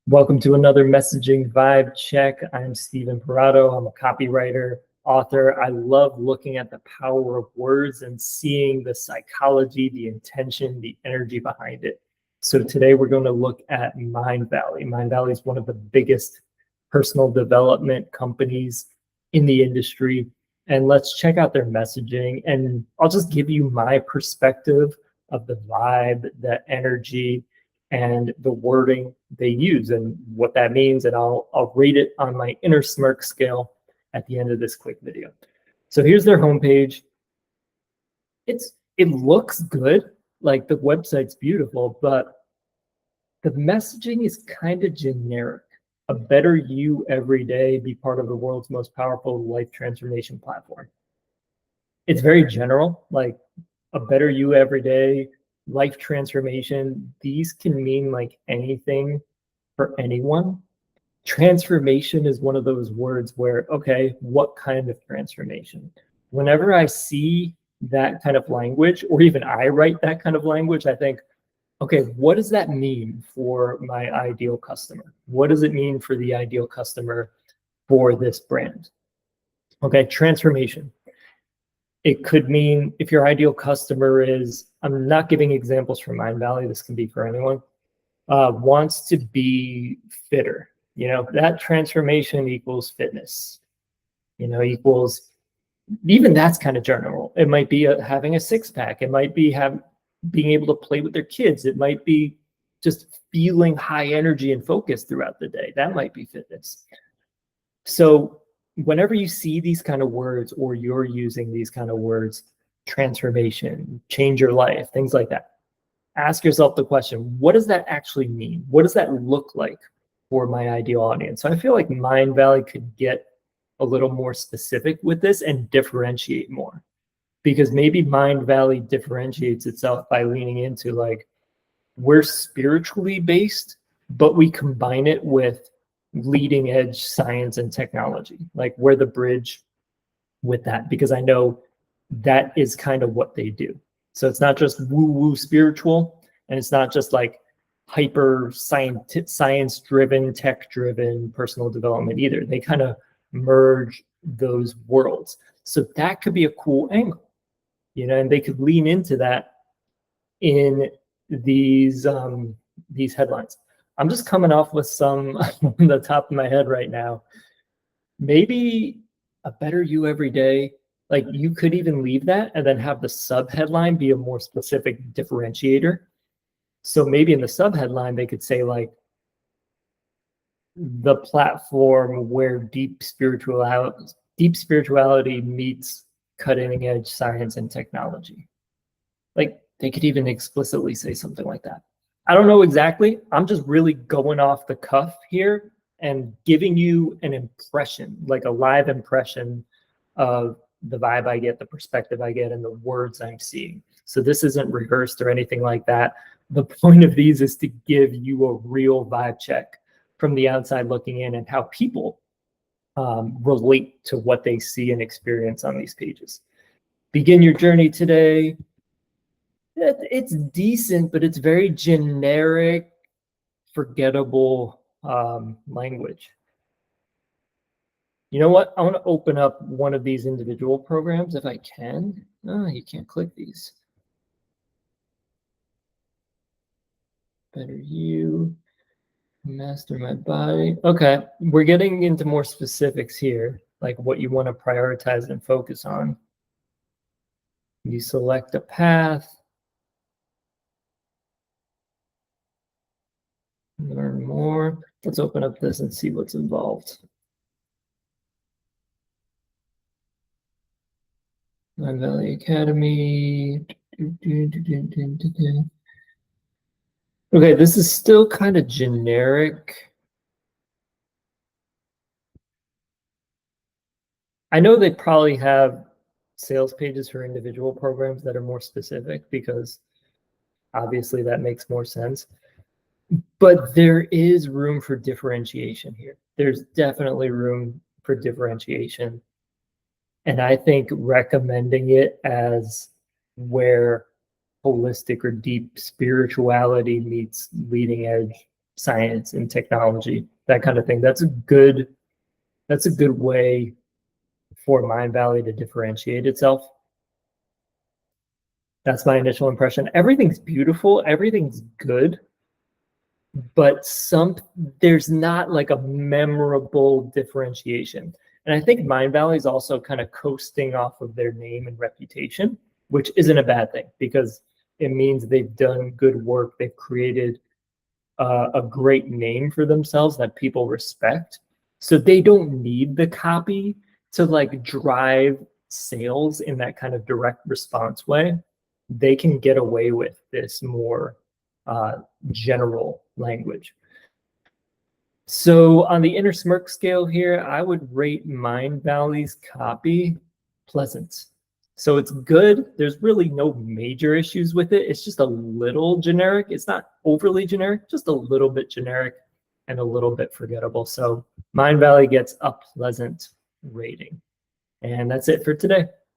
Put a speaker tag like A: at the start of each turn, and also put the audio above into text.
A: Welcome to another messaging vibe check. I'm Stephen Parado. I'm a copywriter, author. I love looking at the power of words and seeing the psychology, the intention, the energy behind it. So today we're going to look at Mindvalley. Mindvalley is one of the biggest personal development companies in the industry. And let's check out their messaging. And I'll just give you my perspective of the vibe, the energy, and the wording they use and what that means. And I'll rate it on my inner smirk scale at the end of this quick video. So here's their homepage. It looks good, like the website's beautiful, but the messaging is kind of generic. A better you every day, be part of the world's most powerful life transformation platform. It's very general, like a better you every day, life transformation. These can mean like anything for anyone. Transformation is one of those words where, okay, what kind of transformation? Whenever I see that kind of language, or even I write that kind of language, I think, okay, what does that mean for my ideal customer? What does it mean for the ideal customer for this brand? Okay, transformation. It could mean if your ideal customer is, I'm not giving examples from Mindvalley, this can be for anyone, wants to be fitter. You know, that transformation equals fitness, you know, equals, even that's kind of general. It might be having a six pack. It might be being able to play with their kids. It might be just feeling high energy and focus throughout the day. That might be fitness. So whenever you see these kind of words, or you're using these kind of words, transformation, change your life, things like that, ask yourself the question, what does that actually mean? What does that look like for my ideal audience? So I feel like Mindvalley could get a little more specific with this and differentiate more, because maybe Mindvalley differentiates itself by leaning into like, we're spiritually based, but we combine it with leading edge science and technology. Like we're the bridge with that, because I know that is kind of what they do. So it's not just woo-woo spiritual, and it's not just like hyper science driven, tech driven personal development either. They kind of merge those worlds. So that could be a cool angle, you know, and they could lean into that in these headlines. I'm just coming off with some on the top of my head right now. Maybe a better you every day. Like you could even leave that and then have the sub headline be a more specific differentiator. So maybe in the sub headline, they could say like, the platform where deep spirituality meets cutting edge science and technology. Like they could even explicitly say something like that. I don't know exactly. I'm just really going off the cuff here and giving you an impression, like a live impression of the vibe I get, the perspective I get, and the words I'm seeing. So this isn't rehearsed or anything like that. The point of these is to give you a real vibe check from the outside looking in, and how people relate to what they see and experience on these pages. Begin your journey today. It's decent, but it's very generic, forgettable language. You know what? I want to open up one of these individual programs if I can. Oh, you can't click these. Better you, master my body. Okay, we're getting into more specifics here, like what you want to prioritize and focus on. You select a path. Learn more. Let's open up this and see what's involved. Mindvalley Academy. Okay, this is still kind of generic. I know they probably have sales pages for individual programs that are more specific, because obviously that makes more sense. But there is room for differentiation here. There's definitely room for differentiation. And I think recommending it as where holistic or deep spirituality meets leading edge science and technology, that kind of thing. That's a good way for Mindvalley to differentiate itself. That's my initial impression. Everything's beautiful, everything's good, but there's not like a memorable differentiation. And I think Mindvalley is also kind of coasting off of their name and reputation, which isn't a bad thing because it means they've done good work. They've created a great name for themselves that people respect. So they don't need the copy to like drive sales in that kind of direct response way. They can get away with this more general language. So on the inner smirk scale here, I would rate Mindvalley's copy pleasant. So it's good. There's really no major issues with it. It's just a little generic. It's not overly generic, just a little bit generic and a little bit forgettable. So Mindvalley gets a pleasant rating. And that's it for today.